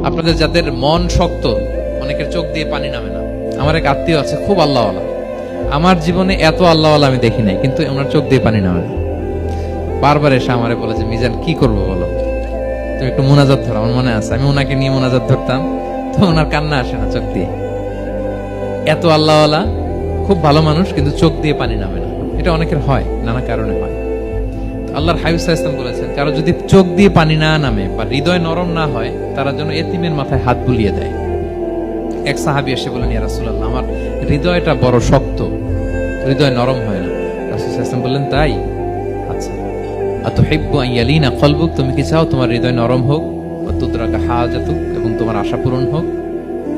আপনাদের যাদের মন শক্ত, অনেকের চোখ দিয়ে পানি নামে না। আমার এক আত্মীয় আছে, খুব আল্লাহওয়ালা। আমার জীবনে এত আল্লাহওয়ালা আমি দেখি নাই, কিন্তু ওনার চোখ দিয়ে পানি নামে না। বারবার এসে আমারে বলে যে, মিজান কি করবো বলো, তুমি একটু মোনাজাত ধরো। আমার মনে আছে আমি ওনাকে নিয়ে মোনাজাত ধরতাম, তো ওনার কান্না আসে না চোখ দিয়ে। এত আল্লাহওয়ালা, খুব ভালো মানুষ, কিন্তু চোখ দিয়ে পানি নামে না। এটা অনেকের হয়, নানা কারণে হয়। আল্লাহর হাবিব সাল্লাল্লাহু আলাইহি ওয়াসাল্লাম বলেছেন, কারো যদি চোখ দিয়ে পানি না নামে বা হৃদয় নরম না হয়, তারা যেন এতিমের মাথায় হাত বুলিয়ে দেয়। এক সাহাবী এসে বলেন, ইয়া রাসূলুল্লাহ, আমার হৃদয়টা বড় শক্ত, হৃদয় নরম হয় না। রাসূল সাল্লাল্লাহু আলাইহি ওয়াসাল্লাম বললেন, তাই? আচ্ছা, আতুহিব্বু আন ইয়ালিনা কলবুক, তুমি কি চাও তোমার হৃদয় নরম হোক, ওয়া তুদরাকা হাজাতুক, এবং তোমার আশা পূরণ হোক?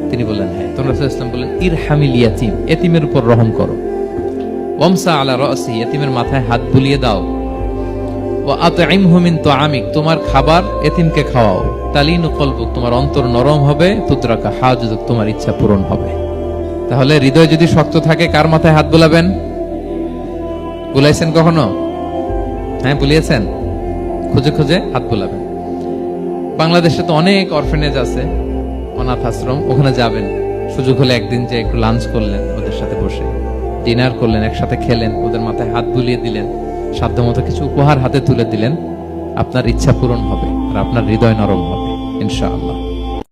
তিনি বললেন, হ্যাঁ। তখন রাসূল সাল্লাল্লাহু আলাইহি ওয়াসাল্লাম বললেন, ইরহামিল ইয়াতীম, এতিমের উপর রহম করো। ওয়ামসা আলা রাসি, এতিমের মাথায় হাত বুলিয়ে দাও। ওয়া আতইমহু মিন তুআমিক, তোমার খাবার এতিমকে খাওয়াও। তালিনু কলবুক, তোমার অন্তর নরম হবে। তুদরাকা হাজাতুক, তোমার ইচ্ছা পূরণ হবে। তাহলে হৃদয় যদি শক্ত থাকে, কার মাথায় হাত বুলাবেন? বুলাইছেন কখনো? হ্যাঁ, বুলিয়েছেন? খুঁজে খুঁজে হাত বুলাবেন। বাংলাদেশে তো অনেক অরফেনেজ আছে, অনাথ আশ্রম, ওখানে যাবেন। সুযোগ হলে একদিন যে একটু লাঞ্চ করলেন ওদের সাথে বসে, ডিনার করলেন, একসাথে খেলেন, ওদের মাথায় হাত বুলিয়ে দিলেন, সাধ্যমতো কিছু উপহার হাতে তুলে দিলেন, আপনার ইচ্ছা পূরণ হবে আর আপনার হৃদয় নরম হবে ইনশাআল্লাহ।